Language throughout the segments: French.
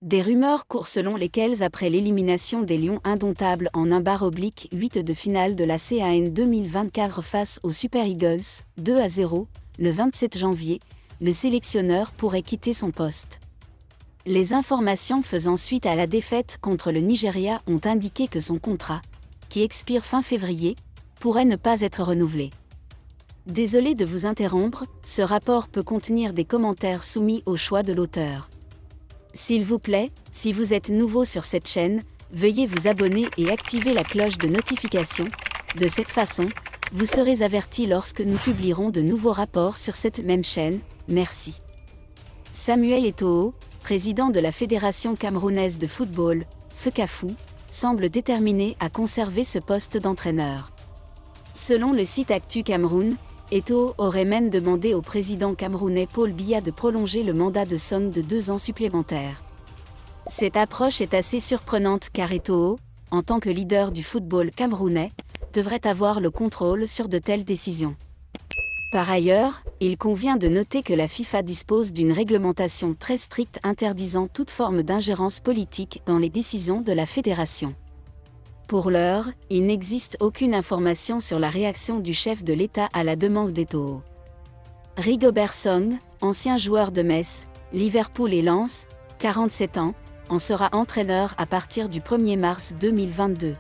Des rumeurs courent selon lesquelles après l'élimination des Lions indomptables en 1/8 de finale de la CAN 2024 face aux Super Eagles, 2-0, le 27 janvier, le sélectionneur pourrait quitter son poste. Les informations faisant suite à la défaite contre le Nigeria ont indiqué que son contrat, qui expire fin février, pourrait ne pas être renouvelé. Désolé de vous interrompre, ce rapport peut contenir des commentaires soumis au choix de l'auteur. S'il vous plaît, si vous êtes nouveau sur cette chaîne, veuillez vous abonner et activer la cloche de notification. De cette façon, vous serez averti lorsque nous publierons de nouveaux rapports sur cette même chaîne. Merci. Samuel Eto'o, président de la Fédération camerounaise de football, FECAFOO, semble déterminé à conserver ce poste d'entraîneur. Selon le site Actu Cameroun, Eto'o aurait même demandé au président camerounais Paul Biya de prolonger le mandat de Song de 2 ans supplémentaires. Cette approche est assez surprenante car Eto'o, en tant que leader du football camerounais, devrait avoir le contrôle sur de telles décisions. Par ailleurs, il convient de noter que la FIFA dispose d'une réglementation très stricte interdisant toute forme d'ingérence politique dans les décisions de la fédération. Pour l'heure, il n'existe aucune information sur la réaction du chef de l'État à la demande d'Eto'o. Rigobert Song, ancien joueur de Metz, Liverpool et Lens, 47 ans, en sera entraîneur à partir du 1er mars 2022.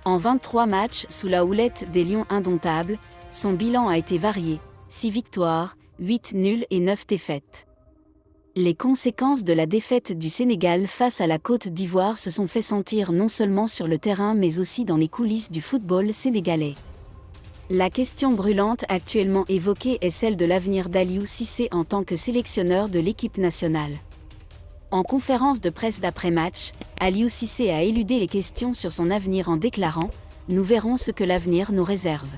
En 23 matchs sous la houlette des Lions indomptables, son bilan a été varié, 6 victoires, 8 nuls et 9 défaites. Les conséquences de la défaite du Sénégal face à la Côte d'Ivoire se sont fait sentir non seulement sur le terrain mais aussi dans les coulisses du football sénégalais. La question brûlante actuellement évoquée est celle de l'avenir d'Aliou Cissé en tant que sélectionneur de l'équipe nationale. En conférence de presse d'après-match, Aliou Cissé a éludé les questions sur son avenir en déclarant « Nous verrons ce que l'avenir nous réserve.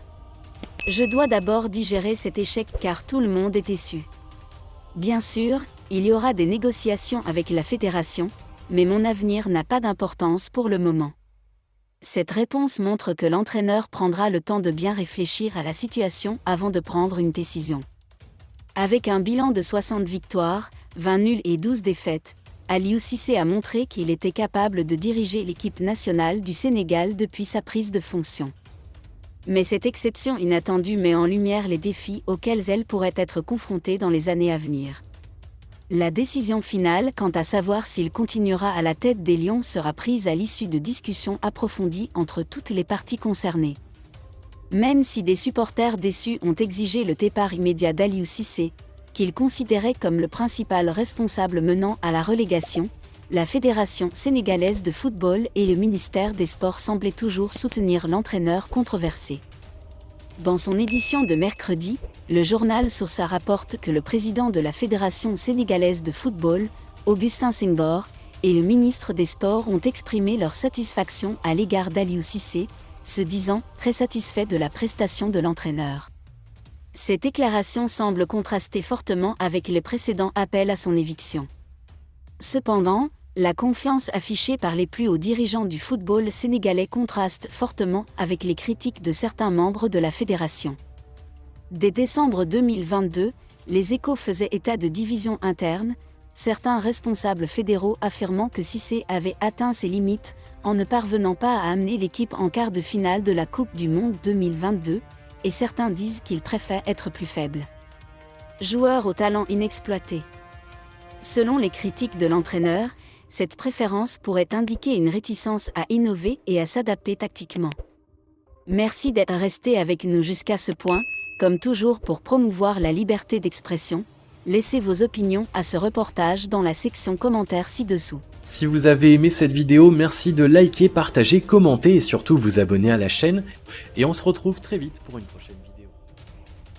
Je dois d'abord digérer cet échec car tout le monde est déçu. Bien sûr, il y aura des négociations avec la fédération, mais mon avenir n'a pas d'importance pour le moment. » Cette réponse montre que l'entraîneur prendra le temps de bien réfléchir à la situation avant de prendre une décision. Avec un bilan de 60 victoires, 20 nuls et 12 défaites, Aliou Cissé a montré qu'il était capable de diriger l'équipe nationale du Sénégal depuis sa prise de fonction. Mais cette exception inattendue met en lumière les défis auxquels elle pourrait être confrontée dans les années à venir. La décision finale quant à savoir s'il continuera à la tête des Lions sera prise à l'issue de discussions approfondies entre toutes les parties concernées. Même si des supporters déçus ont exigé le départ immédiat d'Aliou Cissé, qu'ils considéraient comme le principal responsable menant à la relégation, la Fédération sénégalaise de football et le ministère des Sports semblaient toujours soutenir l'entraîneur controversé. Dans son édition de mercredi, le journal Source rapporte que le président de la Fédération sénégalaise de football, Augustin Senghor, et le ministre des Sports ont exprimé leur satisfaction à l'égard d'Aliou Cissé, se disant très satisfaits de la prestation de l'entraîneur. Ces déclarations semblent contraster fortement avec les précédents appels à son éviction. Cependant, la confiance affichée par les plus hauts dirigeants du football sénégalais contraste fortement avec les critiques de certains membres de la fédération. Dès décembre 2022, les Échos faisaient état de divisions internes, certains responsables fédéraux affirmant que Cissé avait atteint ses limites en ne parvenant pas à amener l'équipe en quart de finale de la Coupe du Monde 2022, et certains disent qu'il préfère être plus faible. Joueur au talent inexploité. Selon les critiques de l'entraîneur, cette préférence pourrait indiquer une réticence à innover et à s'adapter tactiquement. Merci d'être resté avec nous jusqu'à ce point. Comme toujours pour promouvoir la liberté d'expression, laissez vos opinions à ce reportage dans la section commentaires ci-dessous. Si vous avez aimé cette vidéo, merci de liker, partager, commenter et surtout vous abonner à la chaîne. Et on se retrouve très vite pour une prochaine vidéo.